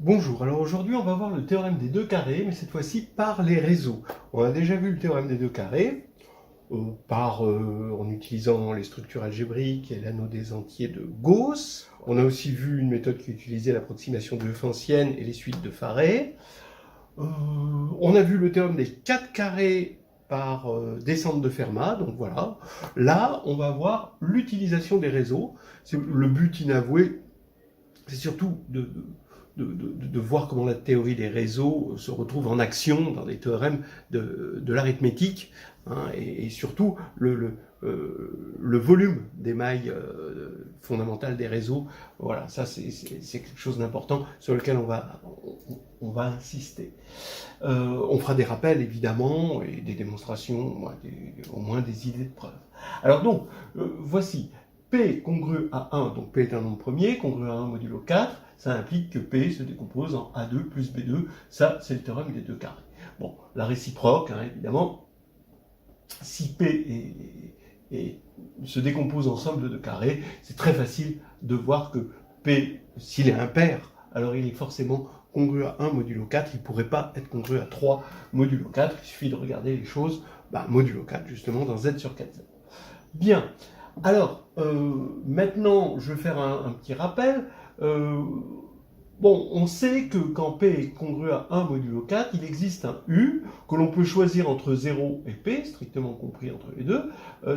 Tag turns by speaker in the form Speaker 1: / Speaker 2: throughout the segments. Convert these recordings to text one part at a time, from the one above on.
Speaker 1: Bonjour, alors aujourd'hui on va voir le théorème des deux carrés, mais cette fois-ci par les réseaux. On a déjà vu le théorème des deux carrés, en utilisant les structures algébriques et l'anneau des entiers de Gauss. On a aussi vu une méthode qui utilisait l'approximation de Lefrantienne et les suites de Farey. On a vu le théorème des quatre carrés par descente de Fermat, donc voilà. Là, on va voir l'utilisation des réseaux. Le but inavoué, c'est surtout de voir comment la théorie des réseaux se retrouve en action dans des théorèmes de l'arithmétique, hein, et surtout le volume des mailles fondamentales des réseaux. Voilà, ça c'est quelque chose d'important sur lequel on va insister. On fera des rappels évidemment et des démonstrations, au moins des idées de preuve. Alors donc, voici P congru à 1, donc P est un nombre premier, congru à 1 modulo 4, ça implique que P se décompose en A2 plus B2, ça c'est le théorème des deux carrés. Bon, la réciproque, hein, évidemment, si P se décompose en somme de deux carrés, c'est très facile de voir que P, s'il est impair, alors il est forcément congru à 1 modulo 4, il ne pourrait pas être congru à 3 modulo 4, il suffit de regarder les choses, modulo 4 justement dans Z sur 4Z. Bien. Alors, maintenant, je vais faire un petit rappel. On sait que quand P est congru à 1 modulo 4, il existe un U que l'on peut choisir entre 0 et P, strictement compris entre les deux,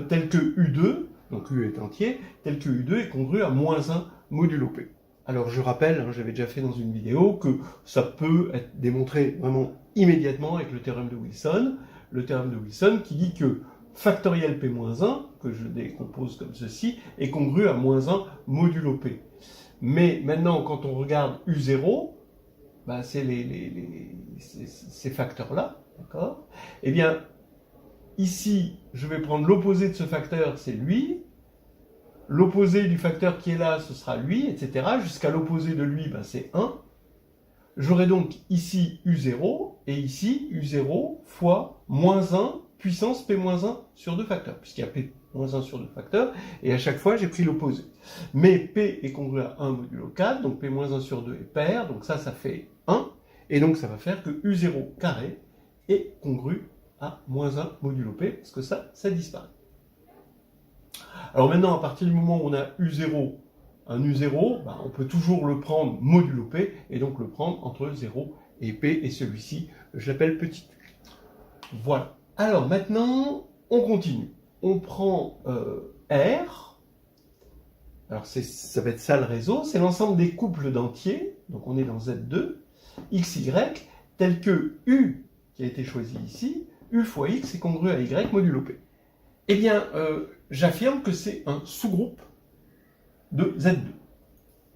Speaker 1: tel que U2, donc U est entier, tel que U2 est congru à moins 1 modulo P. Alors je rappelle, hein, j'avais déjà fait dans une vidéo, que ça peut être démontré vraiment immédiatement avec le théorème de Wilson. Le théorème de Wilson qui dit que factoriel P-1, que je décompose comme ceci, est congru à moins 1 modulo P. Mais maintenant, quand on regarde U0, c'est ces facteurs-là, d'accord? Eh bien, ici, je vais prendre l'opposé de ce facteur, c'est lui. L'opposé du facteur qui est là, ce sera lui, etc. Jusqu'à l'opposé de lui, c'est 1. J'aurai donc ici U0, et ici U0 fois moins 1 puissance P-1 sur deux facteurs, puisqu'il y a P-1 sur deux facteurs, et à chaque fois j'ai pris l'opposé. Mais P est congru à 1 modulo 4, donc P-1 sur 2 est pair, donc ça fait 1, et donc ça va faire que U0 carré est congru à moins 1 modulo P, parce que ça disparaît. Alors maintenant, à partir du moment où on a U0, un U0, on peut toujours le prendre modulo P, et donc le prendre entre 0 et P, et celui-ci, je l'appelle petit u. Voilà. Alors maintenant, on continue. On prend R, alors ça va être ça le réseau, c'est l'ensemble des couples d'entiers, donc on est dans Z2, XY, tel que U, qui a été choisi ici, U fois X est congru à Y modulo P. Eh bien, j'affirme que c'est un sous-groupe de Z2.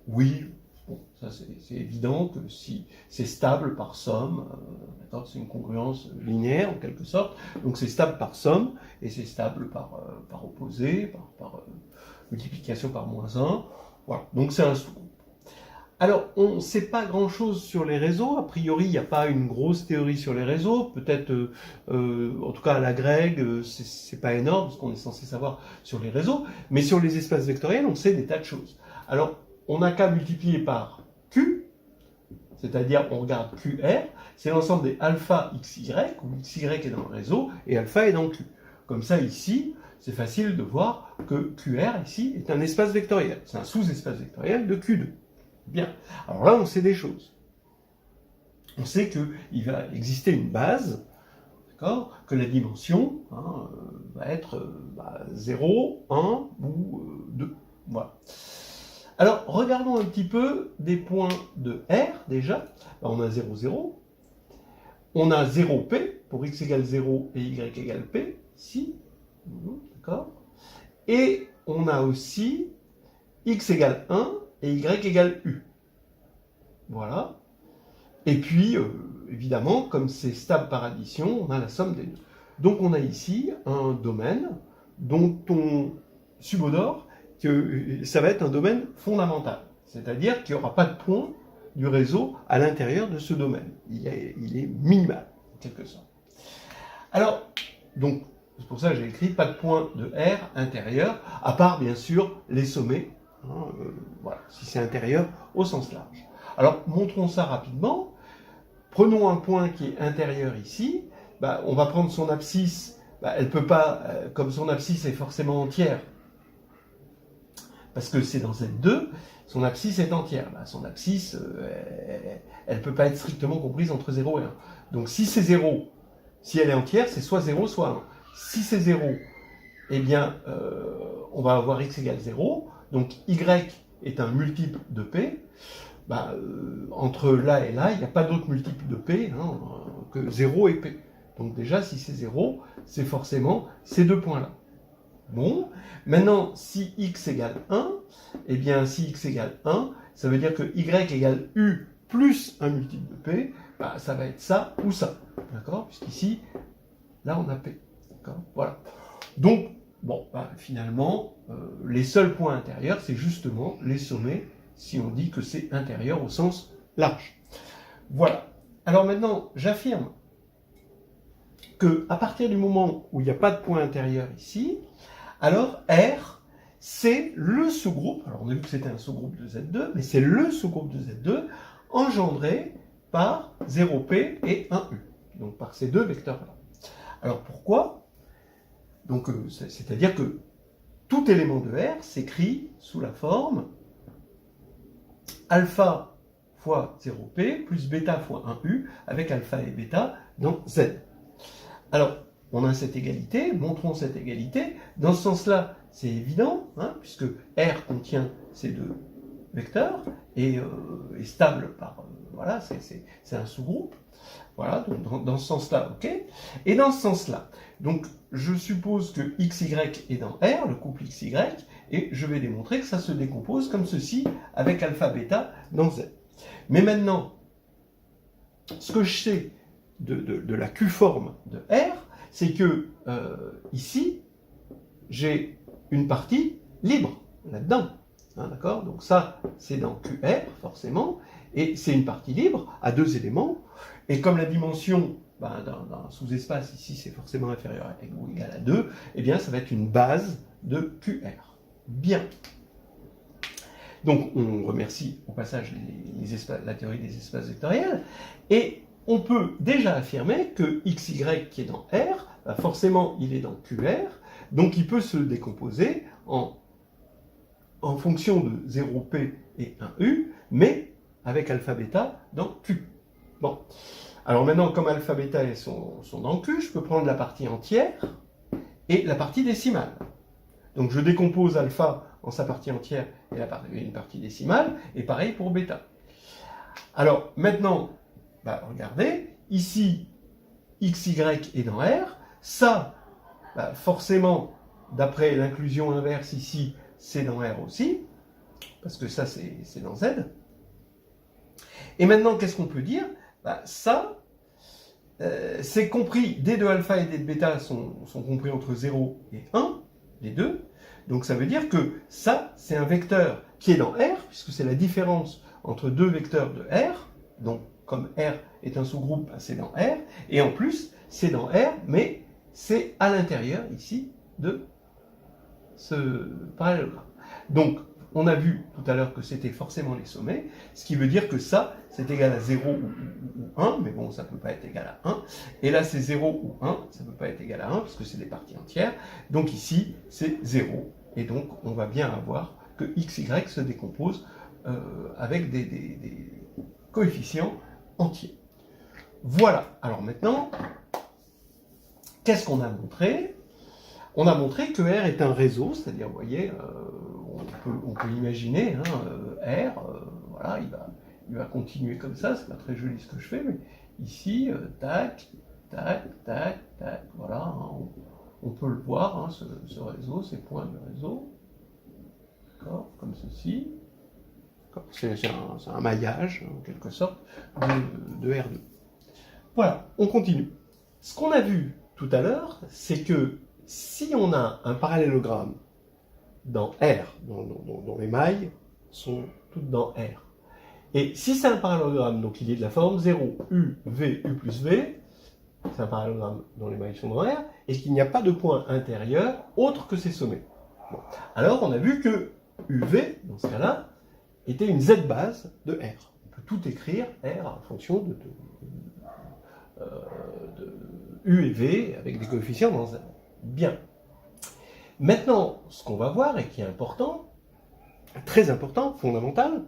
Speaker 1: Oui, bon, ça c'est évident que si c'est stable par somme, c'est une congruence linéaire en quelque sorte, donc c'est stable par somme, et c'est stable par opposé, par multiplication par moins 1, voilà, donc c'est un sous-groupe. Alors, on ne sait pas grand-chose sur les réseaux, a priori il n'y a pas une grosse théorie sur les réseaux, peut-être, en tout cas à la Greg, c'est pas énorme ce qu'on est censé savoir sur les réseaux, mais sur les espaces vectoriels on sait des tas de choses. Alors, on n'a qu'à multiplier par Q, c'est-à-dire on regarde QR, c'est l'ensemble des alpha XY, où XY est dans le réseau, et alpha est dans Q. Comme ça ici, c'est facile de voir que QR ici est un espace vectoriel, c'est un sous-espace vectoriel de Q2. Bien, alors là on sait des choses. On sait qu'il va exister une base, d'accord, que la dimension va être 0, 1 ou 2. Voilà. Alors, regardons un petit peu des points de R, déjà. On a 0, 0. On a 0P, pour x égale 0 et y égale P, ici. D'accord. Et on a aussi x égale 1 et y égale U. Voilà. Et puis, évidemment, comme c'est stable par addition, on a la somme des deux. Donc on a ici un domaine dont on subodore que ça va être un domaine fondamental. C'est-à-dire qu'il n'y aura pas de point du réseau à l'intérieur de ce domaine. Il est minimal, en quelque sorte. Alors, donc, c'est pour ça que j'ai écrit pas de point de R intérieur, à part, bien sûr, les sommets, voilà, si c'est intérieur au sens large. Alors, montrons ça rapidement. Prenons un point qui est intérieur ici. Bah, on va prendre son abscisse. Bah, elle peut pas, comme son abscisse est forcément entière, parce que c'est dans Z2, son abscisse est entière. Bah, son abscisse, elle ne peut pas être strictement comprise entre 0 et 1. Donc si c'est 0, si elle est entière, c'est soit 0, soit 1. Si c'est 0, eh bien, on va avoir x égale 0. Donc y est un multiple de p. Bah, entre là et là, il n'y a pas d'autre multiple de p hein, que 0 et p. Donc déjà, si c'est 0, c'est forcément ces deux points-là. Bon, maintenant, si x égale 1, eh bien, si x égale 1, ça veut dire que y égale u plus un multiple de p, bah, ça va être ça ou ça. D'accord? Puisqu'ici, là, on a p. D'accord? Voilà. Donc, bon, bah, finalement, les seuls points intérieurs, c'est justement les sommets, si on dit que c'est intérieur au sens large. Voilà. Alors maintenant, j'affirme que à partir du moment où il n'y a pas de point intérieur ici, alors R, c'est le sous-groupe, alors on a vu que c'était un sous-groupe de Z2, mais c'est le sous-groupe de Z2 engendré par 0P et 1U, donc par ces deux vecteurs-là. Alors pourquoi? Donc c'est-à-dire que tout élément de R s'écrit sous la forme alpha fois 0P plus bêta fois 1U avec alpha et bêta dans Z. Alors, on a cette égalité, montrons cette égalité. Dans ce sens-là, c'est évident, hein, puisque R contient ces deux vecteurs et est stable par... voilà, c'est un sous-groupe. Voilà, donc dans ce sens-là, ok. Et dans ce sens-là, donc je suppose que XY est dans R, le couple XY, et je vais démontrer que ça se décompose comme ceci, avec alpha bêta dans Z. Mais maintenant, ce que je sais de la Q-forme de R, c'est que ici, j'ai une partie libre là-dedans. Hein, d'accord? Donc ça, c'est dans QR, forcément, et c'est une partie libre à deux éléments. Et comme la dimension ben, d'un sous-espace ici, c'est forcément inférieur à ou égal à 2, eh bien, ça va être une base de QR. Bien. Donc, on remercie au passage la théorie des espaces vectoriels, et on peut déjà affirmer que XY qui est dans R, ben forcément il est dans QR, donc il peut se décomposer en fonction de 0P et 1U, mais avec alpha bêta dans Q. Bon. Alors maintenant, comme alpha bêta sont dans Q, je peux prendre la partie entière et la partie décimale. Donc je décompose alpha en sa partie entière et une partie décimale, et pareil pour bêta. Alors maintenant, bah, regardez, ici, XY est dans R, ça, bah, forcément, d'après l'inclusion inverse ici, c'est dans R aussi, parce que ça, c'est dans Z. Et maintenant, qu'est-ce qu'on peut dire? Bah, ça, c'est compris, D de alpha et D de bêta sont compris entre 0 et 1, les deux. Donc ça veut dire que ça, c'est un vecteur qui est dans R, puisque c'est la différence entre deux vecteurs de R. Donc comme R est un sous-groupe, c'est dans R. Et en plus, c'est dans R, mais c'est à l'intérieur, ici, de ce parallélogramme. Donc, on a vu tout à l'heure que c'était forcément les sommets, ce qui veut dire que ça, c'est égal à 0 ou 1, mais bon, ça ne peut pas être égal à 1. Et là, c'est 0 ou 1, ça ne peut pas être égal à 1, parce que c'est des parties entières. Donc ici, c'est 0. Et donc, on va bien avoir que XY se décompose avec des coefficients entiers. Voilà. Alors maintenant, qu'est-ce qu'on a montré? On a montré que R est un réseau, c'est-à-dire, vous voyez, on peut imaginer, hein, R, voilà, il va continuer comme ça, c'est pas très joli ce que je fais, mais ici, tac, tac, tac, tac, voilà, hein, on peut le voir, hein, ce réseau, ces points du réseau, d'accord, comme ceci. C'est un maillage, en quelque sorte, de R2. Voilà, on continue. Ce qu'on a vu tout à l'heure, c'est que si on a un parallélogramme dans R, dont les mailles sont toutes dans R, et si c'est un parallélogramme, donc il est de la forme 0, U, V, U plus V, c'est un parallélogramme dont les mailles sont dans R, et qu'il n'y a pas de point intérieur autre que ces sommets. Bon. Alors on a vu que UV, dans ce cas-là, était une Z-base de R. peut tout écrire R en fonction de U et V avec des coefficients dans Z. Bien. Maintenant, ce qu'on va voir et qui est important, très important, fondamental,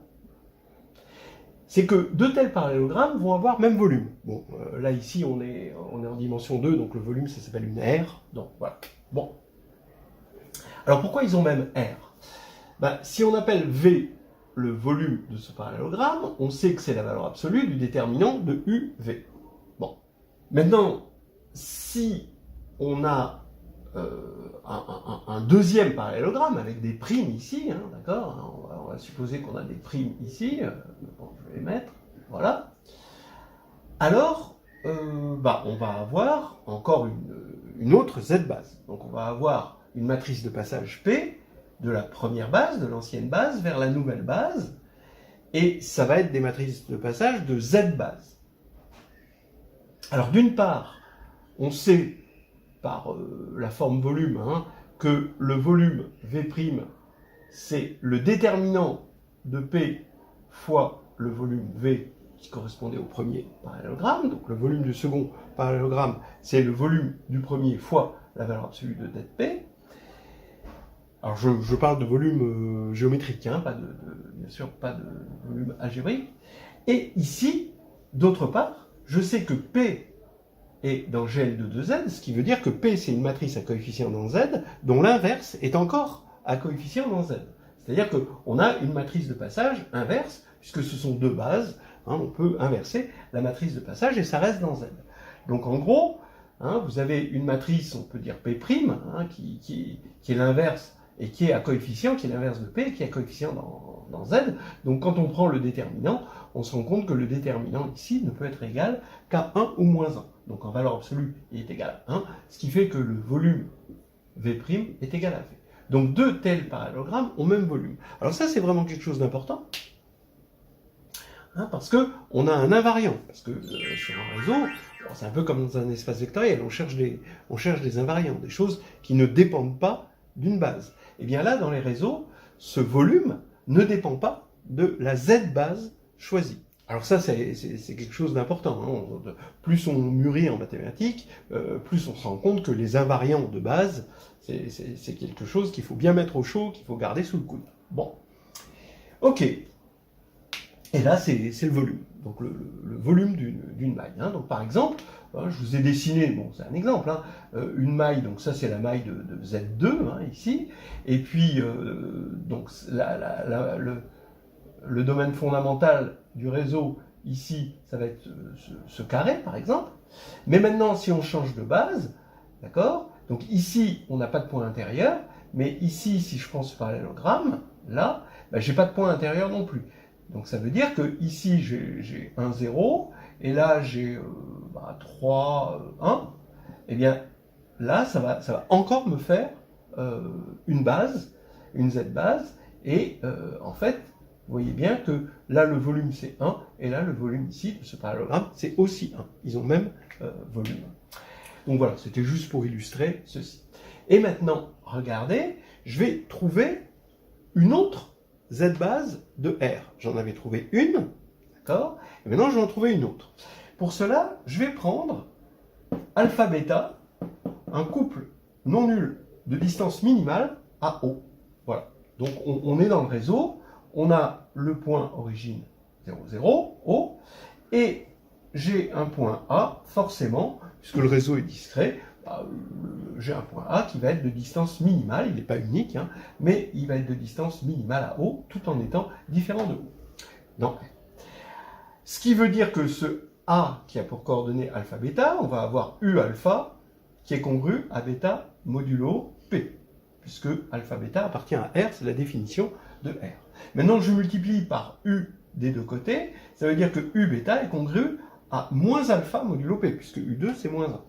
Speaker 1: c'est que deux tels parallélogrammes vont avoir même volume. Bon, là ici on est en dimension 2, donc le volume ça s'appelle une R. Donc voilà. Bon. Alors pourquoi ils ont même R? Ben, si on appelle V le volume de ce parallélogramme, on sait que c'est la valeur absolue du déterminant de UV. Bon. Maintenant, si on a un deuxième parallélogramme avec des primes ici, hein, d'accord, on va supposer qu'on a des primes ici, bon, je vais les mettre, voilà. Alors, on va avoir encore une autre Z-base. Donc on va avoir une matrice de passage P de la première base, de l'ancienne base, vers la nouvelle base, et ça va être des matrices de passage de Z-base. Alors d'une part, on sait par la forme volume, hein, que le volume V', c'est le déterminant de P fois le volume V qui correspondait au premier parallélogramme. Donc le volume du second parallélogramme, c'est le volume du premier fois la valeur absolue de det P. Alors je parle de volume géométrique, hein, bien sûr pas de volume algébrique. Et ici, d'autre part, je sais que P est dans GL de Z, ce qui veut dire que P c'est une matrice à coefficient dans Z, dont l'inverse est encore à coefficient dans Z. C'est-à-dire qu'on a une matrice de passage inverse, puisque ce sont deux bases, hein, on peut inverser la matrice de passage et ça reste dans Z. Donc en gros, hein, vous avez une matrice, on peut dire P', hein, qui est l'inverse et qui est à coefficient, qui est l'inverse de P, qui est à coefficient dans Z. Donc quand on prend le déterminant, on se rend compte que le déterminant ici ne peut être égal qu'à 1 ou moins 1. Donc en valeur absolue, il est égal à 1, ce qui fait que le volume V' est égal à V. Donc deux tels parallélogrammes ont même volume. Alors ça, c'est vraiment quelque chose d'important, hein, parce qu'on a un invariant. Parce que sur un réseau, c'est un peu comme dans un espace vectoriel, on cherche des invariants, des choses qui ne dépendent pas d'une base. Et bien là, dans les réseaux, ce volume ne dépend pas de la Z-base choisie. Alors ça, c'est quelque chose d'important, hein. Plus on mûrit en mathématiques, plus on se rend compte que les invariants de base, c'est quelque chose qu'il faut bien mettre au chaud, qu'il faut garder sous le coude. Bon. Ok. Et là, c'est le volume. Donc le volume d'une maille. Hein. Donc par exemple, je vous ai dessiné, bon c'est un exemple, hein, une maille, donc ça c'est la maille de Z2, hein, ici, et puis donc le domaine fondamental du réseau, ici, ça va être ce carré par exemple, mais maintenant si on change de base, d'accord, donc ici on n'a pas de point intérieur, mais ici si je prends ce parallélogramme, là, ben, j'ai pas de point intérieur non plus. Donc ça veut dire que ici j'ai 1, 0, et là j'ai 3, 1, et bien là ça va encore me faire une base, une Z-base, et en fait, vous voyez bien que là le volume c'est 1, et là le volume ici de ce parallélogramme c'est aussi 1. Ils ont même volume. Donc voilà, c'était juste pour illustrer ceci. Et maintenant, regardez, je vais trouver une autre Z-base de R. J'en avais trouvé une, d'accord? Et maintenant, je vais en trouver une autre. Pour cela, je vais prendre alpha-bêta, un couple non nul de distance minimale à O. Voilà. Donc, on est dans le réseau, on a le point origine 0, 0, O, et j'ai un point A, forcément, puisque le réseau est discret, j'ai un point A qui va être de distance minimale, il n'est pas unique, hein, mais il va être de distance minimale à O, tout en étant différent de O. Non. Ce qui veut dire que ce A qui a pour coordonnée alpha bêta, on va avoir U alpha qui est congru à bêta modulo P, puisque alpha bêta appartient à R, c'est la définition de R. Maintenant, je multiplie par U des deux côtés, ça veut dire que U bêta est congru à moins alpha modulo P, puisque U2 c'est moins 1.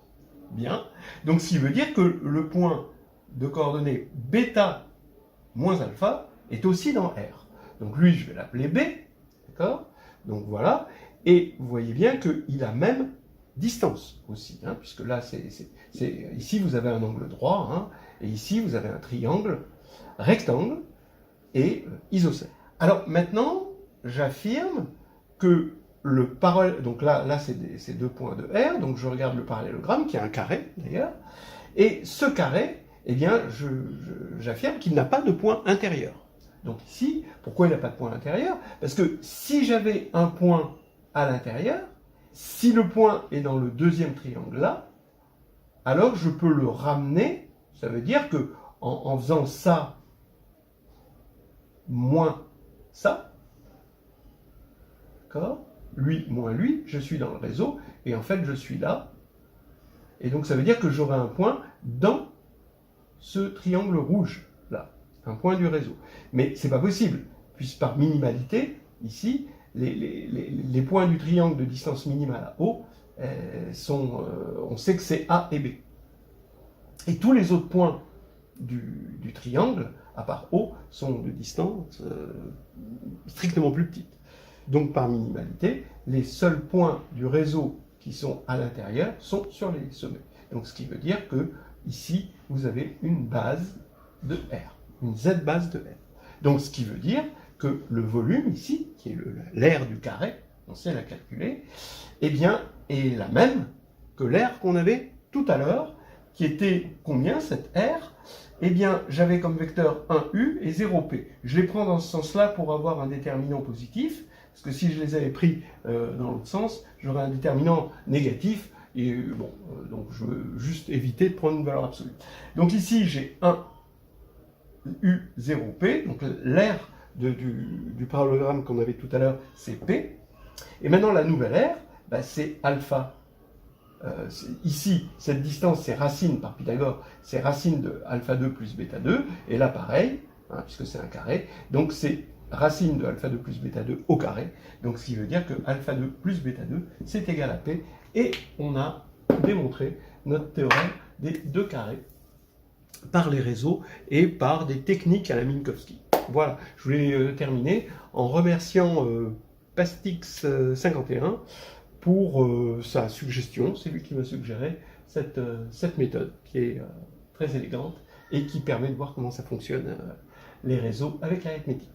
Speaker 1: Bien. Donc, ce qui veut dire que le point de coordonnées bêta moins alpha est aussi dans R. Donc, lui, je vais l'appeler B. D'accord? Donc, voilà. Et vous voyez bien qu'il a même distance aussi, hein, puisque là, ici, vous avez un angle droit, hein, et ici, vous avez un triangle rectangle et isocèle. Alors, maintenant, j'affirme que donc là c'est deux points de R, donc je regarde le parallélogramme, qui est un carré d'ailleurs, et ce carré, eh bien, j'affirme qu'il n'a pas de point intérieur. Donc ici, pourquoi il n'a pas de point intérieur? Parce que si j'avais un point à l'intérieur, si le point est dans le deuxième triangle là, alors je peux le ramener, ça veut dire que en faisant ça moins ça, d'accord? Lui moins lui, je suis dans le réseau, et en fait je suis là, et donc ça veut dire que j'aurai un point dans ce triangle rouge, là, un point du réseau. Mais c'est pas possible, puisque par minimalité, ici, les points du triangle de distance minimale à O on sait que c'est A et B. Et tous les autres points du triangle, à part O, sont de distance strictement plus petite. Donc par minimalité, les seuls points du réseau qui sont à l'intérieur sont sur les sommets. Donc ce qui veut dire que ici, vous avez une base de R, une Z base de R. Donc ce qui veut dire que le volume ici, qui est l'aire du carré, on sait la calculer, eh bien, est la même que l'aire qu'on avait tout à l'heure, qui était combien cette R? Eh bien, j'avais comme vecteur 1U et 0P. Je les prends dans ce sens-là pour avoir un déterminant positif, parce que si je les avais pris dans l'autre sens, j'aurais un déterminant négatif, et bon, donc je veux juste éviter de prendre une valeur absolue. Donc ici, j'ai 1U 0P, donc l'aire du parallélogramme qu'on avait tout à l'heure, c'est P. Et maintenant, la nouvelle aire, bah, c'est alpha. Ici, cette distance, c'est racine par Pythagore, c'est racine de alpha 2 plus bêta 2, et là, pareil, hein, puisque c'est un carré, donc c'est racine de alpha 2 plus bêta 2 au carré, donc ce qui veut dire que alpha 2 plus bêta 2, c'est égal à P, et on a démontré notre théorème des deux carrés par les réseaux et par des techniques à la Minkowski. Voilà, je voulais terminer en remerciant Pastix51 pour sa suggestion. C'est lui qui m'a suggéré cette méthode qui est très élégante et qui permet de voir comment ça fonctionne les réseaux avec l'arithmétique.